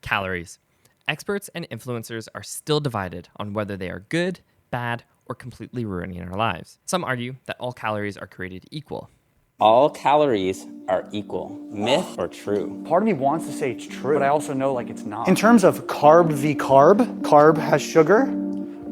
Calories. Experts and influencers are still divided on whether they are good, bad, or completely ruining our lives. Some argue that all calories are created equal. All calories are equal. Myth or true? Part of me wants to say it's true, but I also know it's not. In terms of carb v carb, carb has sugar,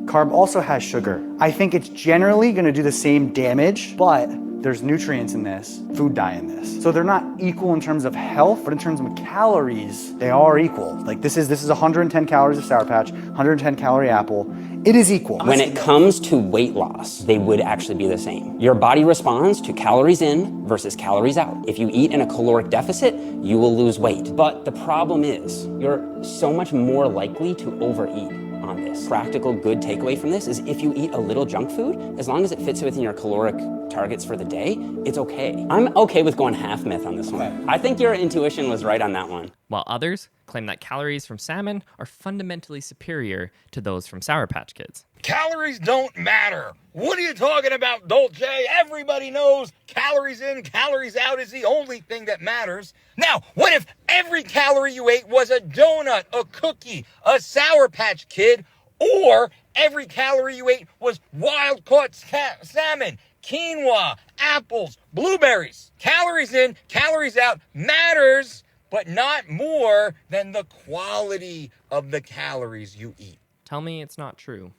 carb also has sugar. I think it's generally gonna do the same damage, but there's nutrients in this, food dye in this. So they're not equal in terms of health, but in terms of calories, they are equal. This is 110 calories of Sour Patch, 110 calorie apple. It is equal. When it comes to weight loss, they would actually be the same. Your body responds to calories in versus calories out. If you eat in a caloric deficit, you will lose weight. But the problem is, you're so much more likely to overeat on this. Practical good takeaway from this is if you eat a little junk food, as long as it fits within your caloric targets for the day, it's okay. I'm okay with going half myth on this one. I think your intuition was right on that one. While others claim that calories from salmon are fundamentally superior to those from Sour Patch Kids. Calories don't matter. What are you talking about, Dolce? Everybody knows calories in, calories out is the only thing that matters. Now, what if every calorie you ate was a donut, a cookie, a Sour Patch Kid, or every calorie you ate was wild-caught salmon, quinoa, apples, blueberries? Calories in, calories out matters, but not more than the quality of the calories you eat. Tell me it's not true.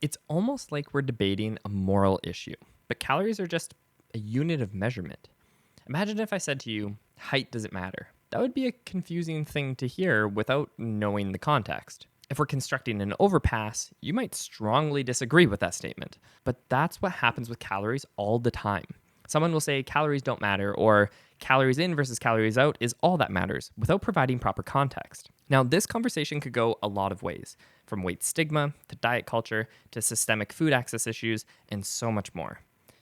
It's almost like we're debating a moral issue, but calories are just a unit of measurement. Imagine if I said to you, height doesn't matter. That would be a confusing thing to hear without knowing the context. If we're constructing an overpass, you might strongly disagree with that statement, but that's what happens with calories all the time. Someone will say calories don't matter, or calories in versus calories out is all that matters, without providing proper context. Now, this conversation could go a lot of ways, from weight stigma, to diet culture, to systemic food access issues, and so much more.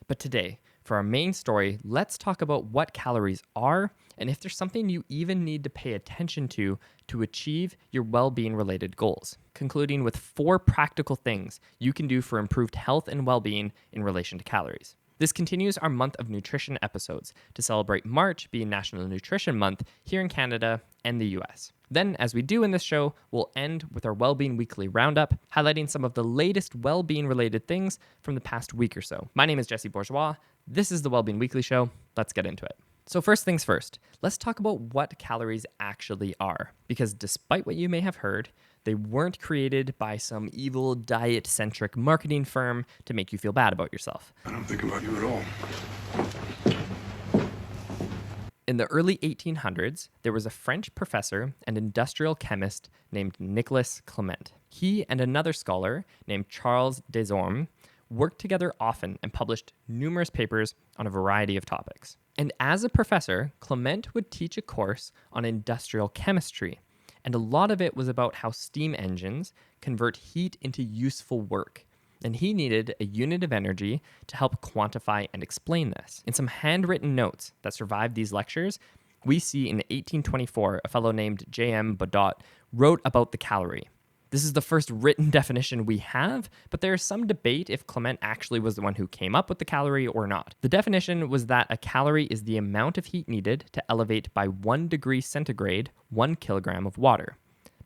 But today, for our main story, let's talk about what calories are, and if there's something you even need to pay attention to achieve your well-being related goals, concluding with 4 practical things you can do for improved health and well-being in relation to calories. This continues our month of nutrition episodes to celebrate March being National Nutrition Month here in Canada and the US. Then, as we do in this show, we'll end with our Wellbeing Weekly Roundup, highlighting some of the latest well-being related things from the past week or so. My name is Jesse Bourgeois. This is the Wellbeing Weekly Show. Let's get into it. So first things first, let's talk about what calories actually are. Because despite what you may have heard, they weren't created by some evil diet-centric marketing firm to make you feel bad about yourself. I don't think about you at all. In the early 1800s, there was a French professor and industrial chemist named Nicolas Clement. He and another scholar named Charles Desormes worked together often and published numerous papers on a variety of topics. And as a professor, Clement would teach a course on industrial chemistry, and a lot of it was about how steam engines convert heat into useful work. And he needed a unit of energy to help quantify and explain this. In some handwritten notes that survived these lectures, we see in 1824 a fellow named J.M. Bodot wrote about the calorie. This is the first written definition we have, but there is some debate if Clement actually was the one who came up with the calorie or not. The definition was that a calorie is the amount of heat needed to elevate by 1 degree centigrade 1 kilogram of water.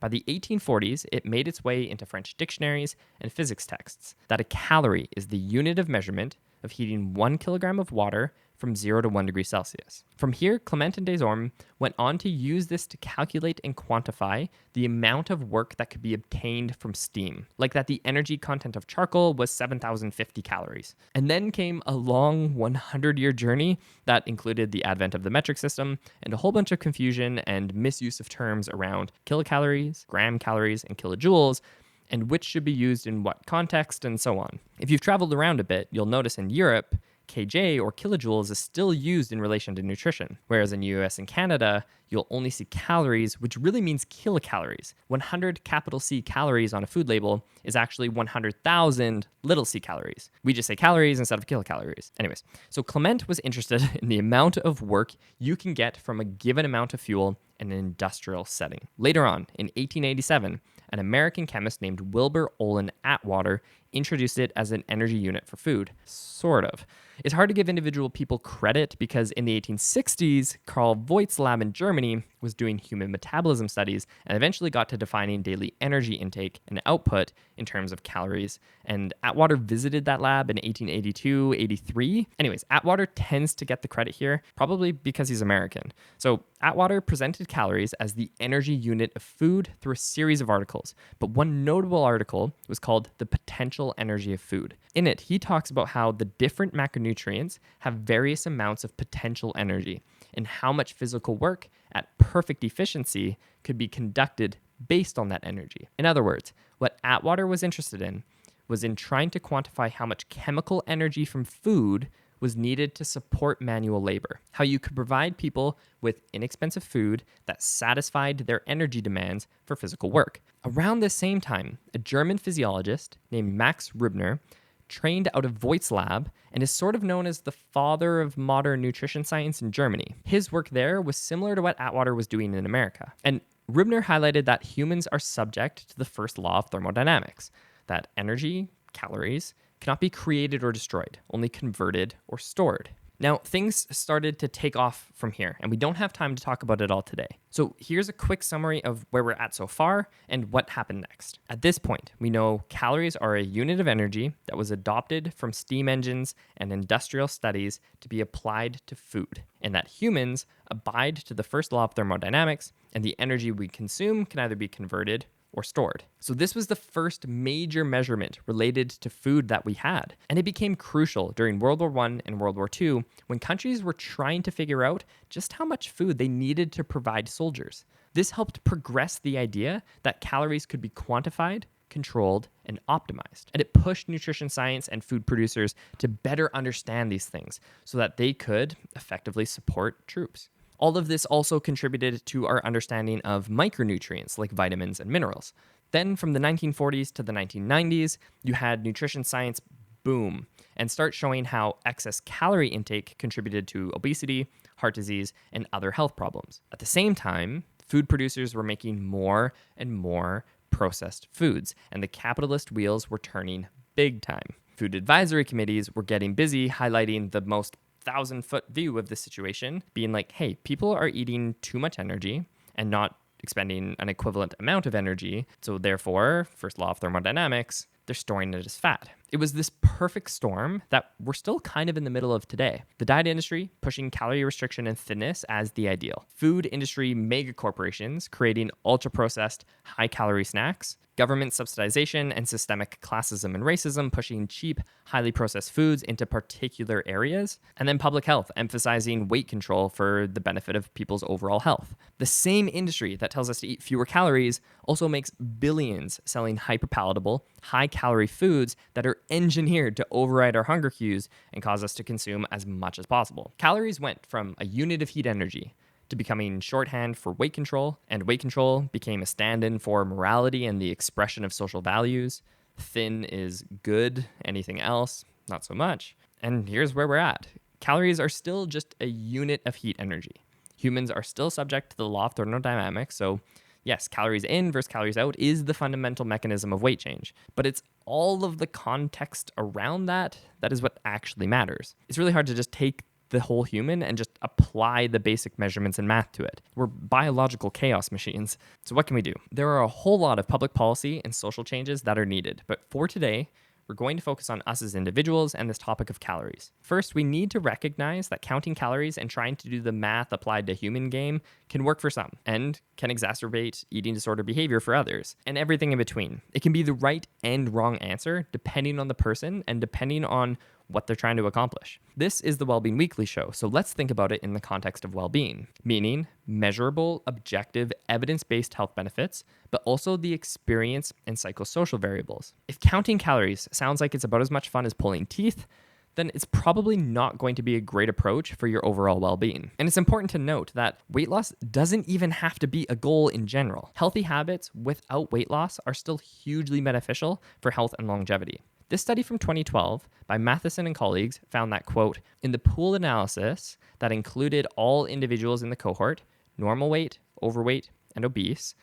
By the 1840s, it made its way into French dictionaries and physics texts that a calorie is the unit of measurement of heating 1 kilogram of water from 0 to 1 degree Celsius. From here, Clement and Desormes went on to use this to calculate and quantify the amount of work that could be obtained from steam, like that the energy content of charcoal was 7,050 calories. And then came a long 100-year journey that included the advent of the metric system and a whole bunch of confusion and misuse of terms around kilocalories, gram calories, and kilojoules, and which should be used in what context, and so on. If you've traveled around a bit, you'll notice in Europe, kJ or kilojoules is still used in relation to nutrition, whereas in US and Canada, you'll only see calories, which really means kilocalories. 100 capital C calories on a food label is actually 100,000 little c calories. We just say calories instead of kilocalories. Anyways, so Clement was interested in the amount of work you can get from a given amount of fuel in an industrial setting. Later on, in 1887, an American chemist named Wilbur Olin Atwater introduced it as an energy unit for food. Sort of. It's hard to give individual people credit because in the 1860s, Carl Voigt's lab in Germany Germany was doing human metabolism studies and eventually got to defining daily energy intake and output in terms of calories. And Atwater visited that lab in 1882, 83. Anyways, Atwater tends to get the credit here, probably because he's American. So Atwater presented calories as the energy unit of food through a series of articles. But one notable article was called The Potential Energy of Food. In it, he talks about how the different macronutrients have various amounts of potential energy and how much physical work at perfect efficiency could be conducted based on that energy. In other words, what Atwater was interested in was in trying to quantify how much chemical energy from food was needed to support manual labor, how you could provide people with inexpensive food that satisfied their energy demands for physical work. Around this same time, a German physiologist named Max Rubner trained out of Voigt's lab and is sort of known as the father of modern nutrition science in Germany. His work there was similar to what Atwater was doing in America. And Rubner highlighted that humans are subject to the first law of thermodynamics, that energy, calories, cannot be created or destroyed, only converted or stored. Now, things started to take off from here, and we don't have time to talk about it all today. So here's a quick summary of where we're at so far and what happened next. At this point, we know calories are a unit of energy that was adopted from steam engines and industrial studies to be applied to food, and that humans abide to the first law of thermodynamics, and the energy we consume can either be converted or stored. So this was the first major measurement related to food that we had. And it became crucial during World War I and World War II when countries were trying to figure out just how much food they needed to provide soldiers. This helped progress the idea that calories could be quantified, controlled, and optimized. And it pushed nutrition science and food producers to better understand these things so that they could effectively support troops. All of this also contributed to our understanding of micronutrients like vitamins and minerals. Then from the 1940s to the 1990s, you had nutrition science boom and start showing how excess calorie intake contributed to obesity, heart disease, and other health problems. At the same time, food producers were making more and more processed foods, and the capitalist wheels were turning big time. Food advisory committees were getting busy highlighting the most 1,000-foot view of the situation, being like, hey, people are eating too much energy and not expending an equivalent amount of energy. So therefore, first law of thermodynamics, they're storing it as fat. It was this perfect storm that we're still kind of in the middle of today. The diet industry pushing calorie restriction and thinness as the ideal. Food industry mega corporations creating ultra-processed, high-calorie snacks. Government subsidization and systemic classism and racism pushing cheap, highly processed foods into particular areas. And then public health emphasizing weight control for the benefit of people's overall health. The same industry that tells us to eat fewer calories also makes billions selling hyperpalatable, high-calorie foods that are engineered to override our hunger cues and cause us to consume as much as possible. Calories went from a unit of heat energy to becoming shorthand for weight control, and weight control became a stand-in for morality and the expression of social values. Thin is good, anything else, not so much. And here's where we're at. Calories are still just a unit of heat energy. Humans are still subject to the law of thermodynamics, so yes, calories in versus calories out is the fundamental mechanism of weight change, but it's all of the context around that is what actually matters. It's really hard to just take the whole human and just apply the basic measurements and math to it. We're biological chaos machines. So what can we do? There are a whole lot of public policy and social changes that are needed, but for today, we're going to focus on us as individuals and this topic of calories. First, we need to recognize that counting calories and trying to do the math applied to human game can work for some and can exacerbate eating disorder behavior for others, and everything in between. It can be the right and wrong answer depending on the person and depending on what they're trying to accomplish. This is the Wellbeing Weekly Show, so let's think about it in the context of well-being, meaning measurable, objective, evidence-based health benefits, but also the experience and psychosocial variables. If counting calories sounds like it's about as much fun as pulling teeth, then it's probably not going to be a great approach for your overall well-being. And it's important to note that weight loss doesn't even have to be a goal in general. Healthy habits without weight loss are still hugely beneficial for health and longevity. This study from 2012 by Matheson and colleagues found that, quote, in the pooled analysis that included all individuals in the cohort, normal weight, overweight, and obese,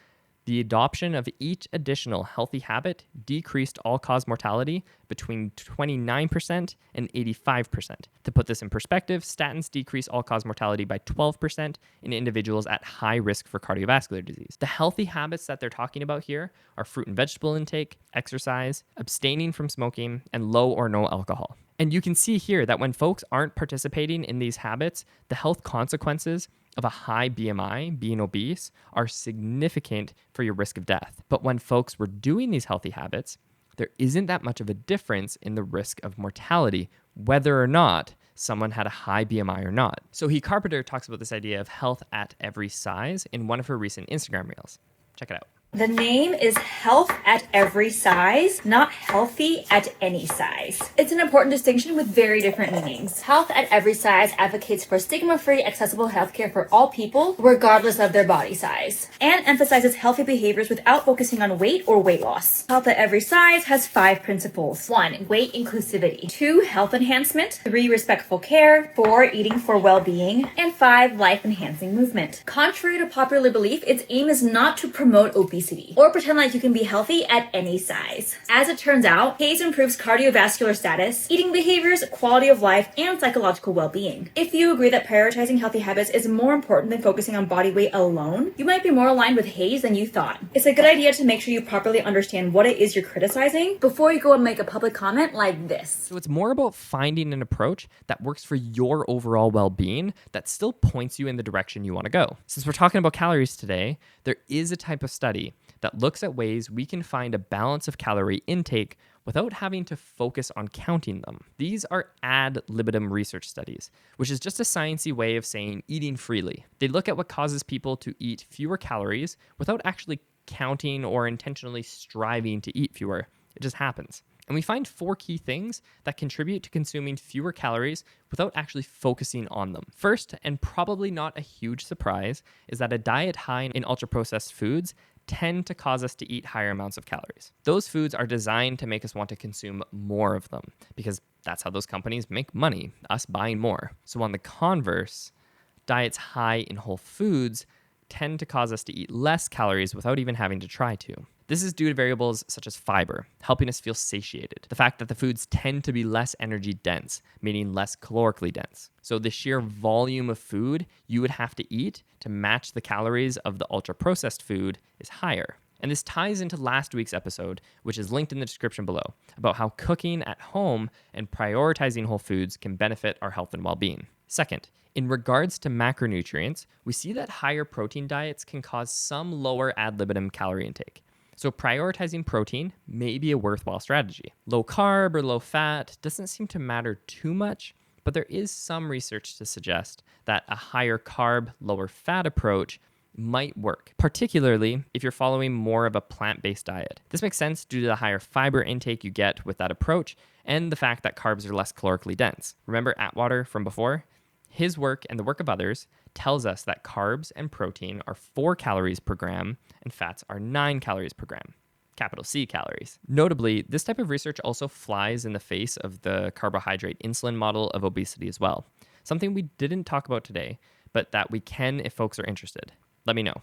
The adoption of each additional healthy habit decreased all-cause mortality between 29% and 85%. To put this in perspective, statins decrease all-cause mortality by 12% in individuals at high risk for cardiovascular disease. The healthy habits that they're talking about here are fruit and vegetable intake, exercise, abstaining from smoking, and low or no alcohol. And you can see here that when folks aren't participating in these habits, the health consequences of a high BMI, being obese, are significant for your risk of death. But when folks were doing these healthy habits, there isn't that much of a difference in the risk of mortality, whether or not someone had a high BMI or not. So Carpenter talks about this idea of health at every size in one of her recent Instagram reels. Check it out. The name is health at every size, not healthy at any size. It's an important distinction with very different meanings. Health at every size advocates for stigma-free, accessible healthcare for all people, regardless of their body size, and emphasizes healthy behaviors without focusing on weight or weight loss. Health at every size has 5 principles. 1. Weight inclusivity. 2. Health enhancement. 3. Respectful care. 4. Eating for well-being. And 5. Life-enhancing movement. Contrary to popular belief, its aim is not to promote obesity or pretend like you can be healthy at any size. As it turns out, HAES improves cardiovascular status, eating behaviors, quality of life, and psychological well-being. If you agree that prioritizing healthy habits is more important than focusing on body weight alone, you might be more aligned with HAES than you thought. It's a good idea to make sure you properly understand what it is you're criticizing before you go and make a public comment like this. So it's more about finding an approach that works for your overall well-being that still points you in the direction you want to go. Since we're talking about calories today, there is a type of study that looks at ways we can find a balance of calorie intake without having to focus on counting them. These are ad libitum research studies, which is just a sciencey way of saying eating freely. They look at what causes people to eat fewer calories without actually counting or intentionally striving to eat fewer. It just happens. And we find 4 key things that contribute to consuming fewer calories without actually focusing on them. First, and probably not a huge surprise, is that a diet high in ultra-processed foods tend to cause us to eat higher amounts of calories. Those foods are designed to make us want to consume more of them because that's how those companies make money, us buying more. So on the converse, diets high in whole foods tend to cause us to eat less calories without even having to try to. This is due to variables such as fiber, helping us feel satiated. The fact that the foods tend to be less energy dense, meaning less calorically dense. So the sheer volume of food you would have to eat to match the calories of the ultra-processed food is higher. And this ties into last week's episode, which is linked in the description below, about how cooking at home and prioritizing whole foods can benefit our health and well-being. Second, in regards to macronutrients, we see that higher protein diets can cause some lower ad libitum calorie intake. So prioritizing protein may be a worthwhile strategy. Low carb or low fat doesn't seem to matter too much, but there is some research to suggest that a higher carb, lower fat approach might work, particularly if you're following more of a plant-based diet. This makes sense due to the higher fiber intake you get with that approach and the fact that carbs are less calorically dense. Remember Atwater from before? His work and the work of others tells us that carbs and protein are 4 calories per gram and fats are 9 calories per gram. Capital C calories. Notably, this type of research also flies in the face of the carbohydrate insulin model of obesity as well. Something we didn't talk about today, but that we can if folks are interested. Let me know.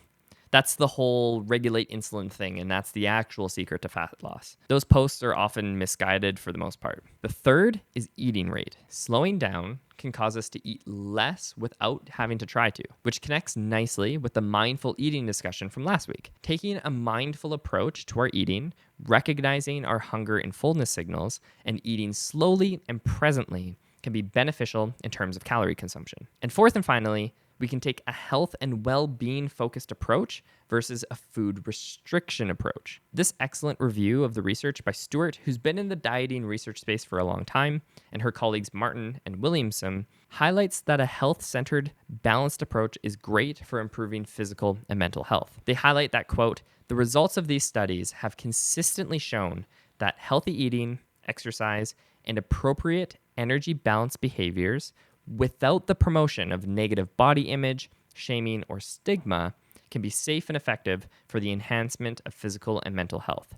That's the whole regulate insulin thing, and that's the actual secret to fat loss. Those posts are often misguided for the most part. The third is eating rate. Slowing down can cause us to eat less without having to try to, which connects nicely with the mindful eating discussion from last week. Taking a mindful approach to our eating, recognizing our hunger and fullness signals, and eating slowly and presently can be beneficial in terms of calorie consumption. And fourth and finally, we can take a health and well-being focused approach versus a food restriction approach. This excellent review of the research by Stuart, who's been in the dieting research space for a long time, and her colleagues Martin and Williamson, highlights that a health-centered, balanced approach is great for improving physical and mental health. They highlight that, quote, the results of these studies have consistently shown that healthy eating, exercise, and appropriate energy balance behaviors without the promotion of negative body image, shaming, or stigma can be safe and effective for the enhancement of physical and mental health.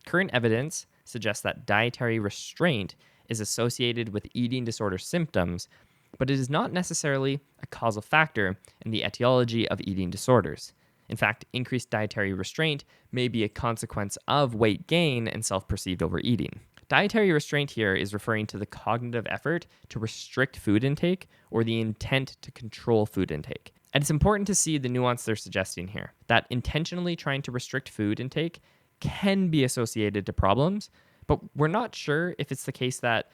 Current evidence suggests that dietary restraint is associated with eating disorder symptoms, but it is not necessarily a causal factor in the etiology of eating disorders. In fact, increased dietary restraint may be a consequence of weight gain and self-perceived overeating. Dietary restraint here is referring to the cognitive effort to restrict food intake or the intent to control food intake. And it's important to see the nuance they're suggesting here, that intentionally trying to restrict food intake can be associated to problems, but we're not sure if it's the case that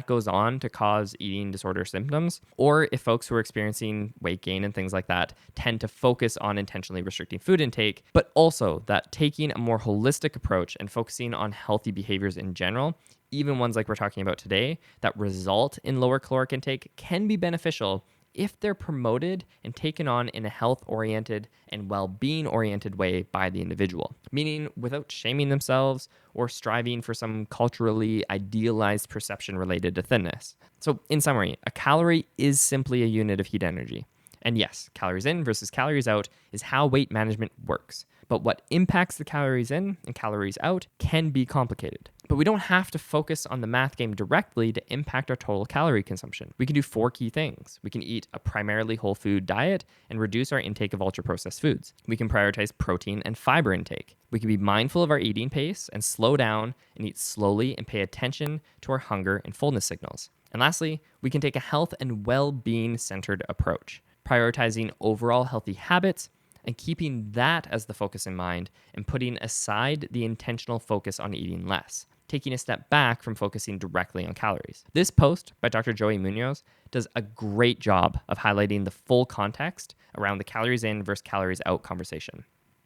goes on to cause eating disorder symptoms, or if folks who are experiencing weight gain and things like that tend to focus on intentionally restricting food intake, but also that taking a more holistic approach and focusing on healthy behaviors in general, even ones like we're talking about today, that result in lower caloric intake can be beneficial if they're promoted and taken on in a health-oriented and well-being-oriented way by the individual, meaning without shaming themselves or striving for some culturally idealized perception related to thinness. So in summary, a calorie is simply a unit of heat energy. And yes, calories in versus calories out is how weight management works. But what impacts the calories in and calories out can be complicated. But we don't have to focus on the math game directly to impact our total calorie consumption. We can do 4 key things. We can eat a primarily whole food diet and reduce our intake of ultra-processed foods. We can prioritize protein and fiber intake. We can be mindful of our eating pace and slow down and eat slowly and pay attention to our hunger and fullness signals. And lastly, we can take a health and well-being centered approach, prioritizing overall healthy habits and keeping that as the focus in mind and putting aside the intentional focus on eating less, taking a step back from focusing directly on calories. This post by Dr. Joey Munoz does a great job of highlighting the full context around the calories in versus calories out conversation.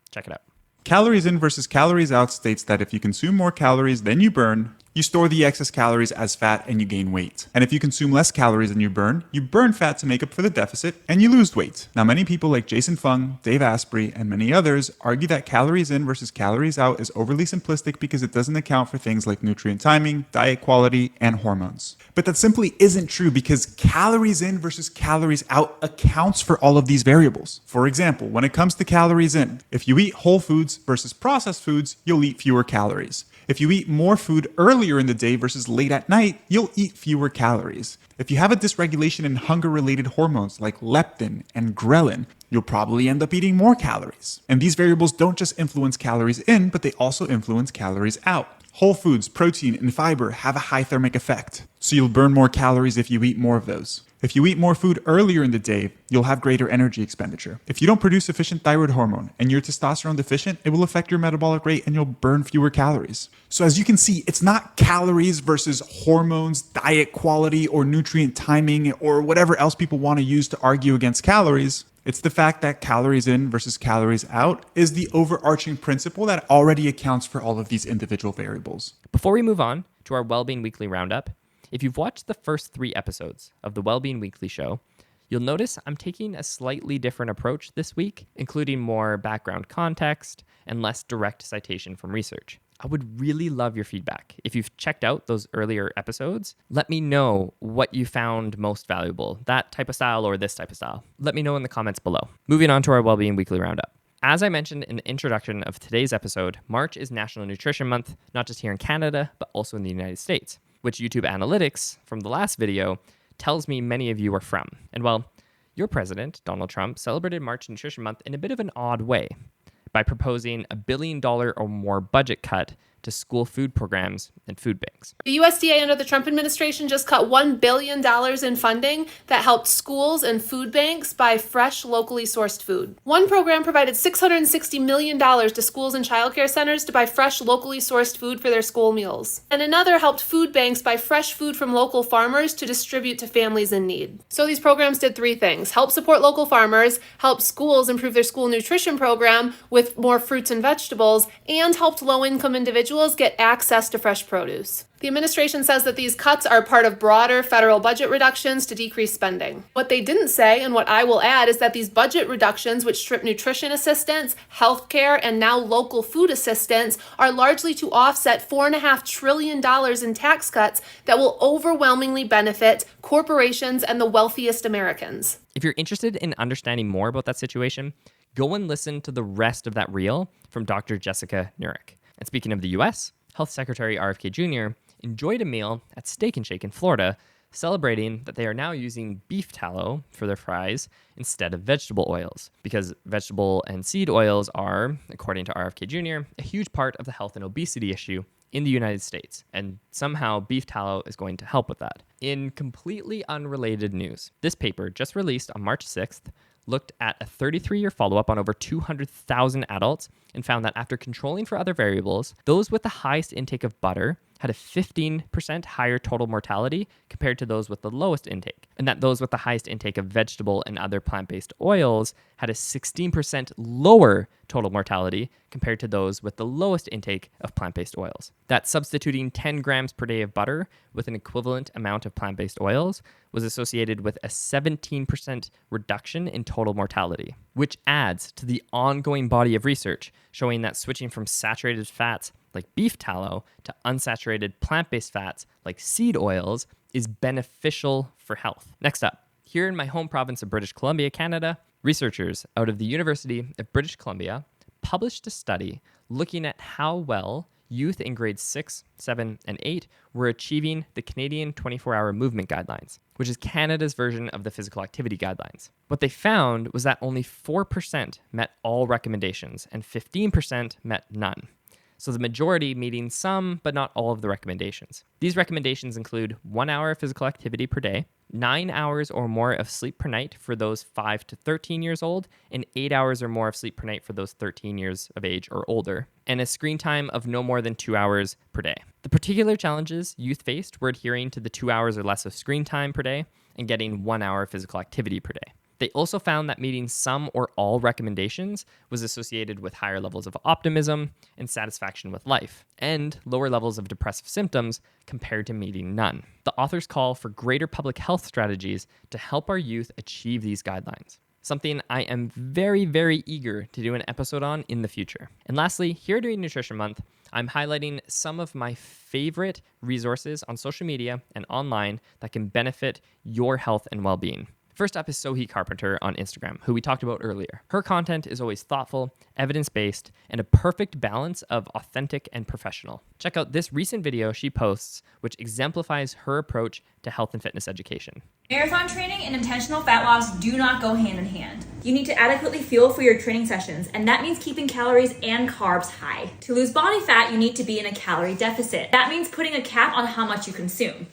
Check it out. Calories in versus calories out states that if you consume more calories than you burn, you store the excess calories as fat and you gain weight. And if you consume less calories than you burn fat to make up for the deficit and you lose weight. Now, many people like Jason Fung, Dave Asprey, and many others argue that calories in versus calories out is overly simplistic because it doesn't account for things like nutrient timing, diet quality, and hormones. But that simply isn't true because calories in versus calories out accounts for all of these variables. For example, when it comes to calories in, if you eat whole foods versus processed foods, you'll eat fewer calories. If you eat more food earlier in the day versus late at night, you'll eat fewer calories. If you have a dysregulation in hunger-related hormones like leptin and ghrelin, you'll probably end up eating more calories. And these variables don't just influence calories in, but they also influence calories out. Whole foods, protein, and fiber have a high thermic effect, so you'll burn more calories if you eat more of those. If you eat more food earlier in the day, you'll have greater energy expenditure. If you don't produce sufficient thyroid hormone and you're testosterone deficient, it will affect your metabolic rate and you'll burn fewer calories. So as you can see, it's not calories versus hormones, diet quality, or nutrient timing, or whatever else people want to use to argue against calories. It's the fact that calories in versus calories out is the overarching principle that already accounts for all of these individual variables. Before we move on to our Wellbeing Weekly Roundup, if you've watched the first 3 episodes of the Wellbeing Weekly show, you'll notice I'm taking a slightly different approach this week, including more background context and less direct citation from research. I would really love your feedback. If you've checked out those earlier episodes, let me know what you found most valuable, that type of style or this type of style. Let me know in the comments below. Moving on to our Wellbeing Weekly Roundup. As I mentioned in the introduction of today's episode, March is National Nutrition Month, not just here in Canada, but also in the United States, which YouTube analytics from the last video tells me many of you are from. And well, your president, Donald Trump, celebrated March Nutrition Month in a bit of an odd way by proposing $1 billion or more budget cut to school food programs and food banks. The USDA under the Trump administration just cut $1 billion in funding that helped schools and food banks buy fresh, locally sourced food. One program provided $660 million to schools and childcare centers to buy fresh, locally sourced food for their school meals. And another helped food banks buy fresh food from local farmers to distribute to families in need. So these programs did 3 things: help support local farmers, help schools improve their school nutrition program with more fruits and vegetables, and helped low-income individuals get access to fresh produce. The administration says that these cuts are part of broader federal budget reductions to decrease spending. What they didn't say, and what I will add, is that these budget reductions, which strip nutrition assistance, healthcare, and now local food assistance, are largely to offset $4.5 trillion in tax cuts that will overwhelmingly benefit corporations and the wealthiest Americans. If you're interested in understanding more about that situation, go and listen to the rest of that reel from Dr. Jessica Nurek. And speaking of the US, Health Secretary RFK Jr. enjoyed a meal at Steak and Shake in Florida, celebrating that they are now using beef tallow for their fries instead of vegetable oils, because vegetable and seed oils are, according to RFK Jr., a huge part of the health and obesity issue in the United States, and somehow beef tallow is going to help with that. In completely unrelated news, this paper, just released on March 6th, looked at a 33-year follow-up on over 200,000 adults and found that after controlling for other variables, those with the highest intake of butter had a 15% higher total mortality compared to those with the lowest intake, and that those with the highest intake of vegetable and other plant-based oils had a 16% lower total mortality compared to those with the lowest intake of plant-based oils. That substituting 10 grams per day of butter with an equivalent amount of plant-based oils was associated with a 17% reduction in total mortality, which adds to the ongoing body of research showing that switching from saturated fats like beef tallow to unsaturated plant-based fats like seed oils is beneficial for health. Next up, here in my home province of British Columbia, Canada, researchers out of the University of British Columbia published a study looking at how well youth in grades 6, 7, and 8 were achieving the Canadian 24-hour movement guidelines, which is Canada's version of the physical activity guidelines. What they found was that only 4% met all recommendations and 15% met none. So the majority meeting some, but not all of the recommendations. These recommendations include 1 hour of physical activity per day, 9 hours or more of sleep per night for those 5 to 13 years old, and 8 hours or more of sleep per night for those 13 years of age or older, and a screen time of no more than 2 hours per day. The particular challenges youth faced were adhering to the 2 hours or less of screen time per day and getting 1 hour of physical activity per day. They also found that meeting some or all recommendations was associated with higher levels of optimism and satisfaction with life, and lower levels of depressive symptoms compared to meeting none. The authors call for greater public health strategies to help our youth achieve these guidelines, something I am very, very eager to do an episode on in the future. And lastly, here during Nutrition Month, I'm highlighting some of my favorite resources on social media and online that can benefit your health and well-being. First up is Sohi Carpenter on Instagram, who we talked about earlier. Her content is always thoughtful, evidence-based, and a perfect balance of authentic and professional. Check out this recent video she posts, which exemplifies her approach to health and fitness education. Marathon training and intentional fat loss do not go hand in hand. You need to adequately fuel for your training sessions, and that means keeping calories and carbs high. To lose body fat, you need to be in a calorie deficit. That means putting a cap on how much you consume.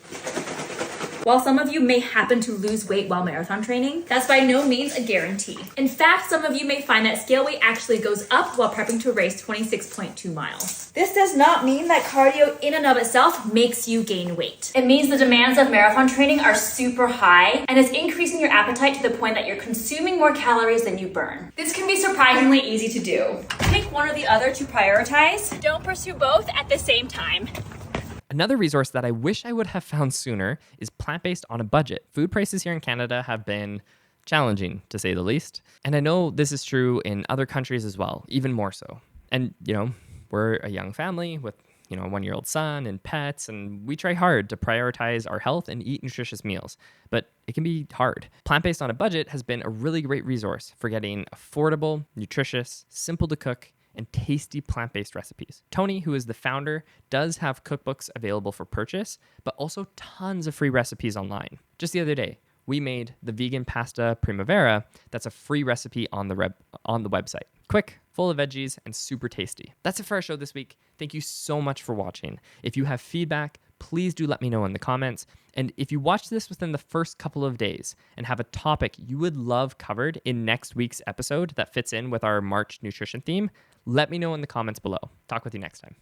While some of you may happen to lose weight while marathon training, that's by no means a guarantee. In fact, some of you may find that scale weight actually goes up while prepping to race 26.2 miles. This does not mean that cardio in and of itself makes you gain weight. It means the demands of marathon training are super high, and it's increasing your appetite to the point that you're consuming more calories than you burn. This can be surprisingly easy to do. Pick one or the other to prioritize. Don't pursue both at the same time. Another resource that I wish I would have found sooner is plant-based on a budget. Food prices here in Canada have been challenging, to say the least. And I know this is true in other countries as well, even more so. And, we're a young family with, a 1-year-old son and pets, and we try hard to prioritize our health and eat nutritious meals. But it can be hard. Plant-based on a budget has been a really great resource for getting affordable, nutritious, simple to cook, and tasty plant-based recipes. Tony, who is the founder, does have cookbooks available for purchase, but also tons of free recipes online. Just the other day, we made the vegan pasta primavera that's a free recipe on the website. Quick, full of veggies, and super tasty. That's it for our show this week. Thank you so much for watching. If you have feedback, please do let me know in the comments. And if you watch this within the first couple of days and have a topic you would love covered in next week's episode that fits in with our March nutrition theme, let me know in the comments below. Talk with you next time.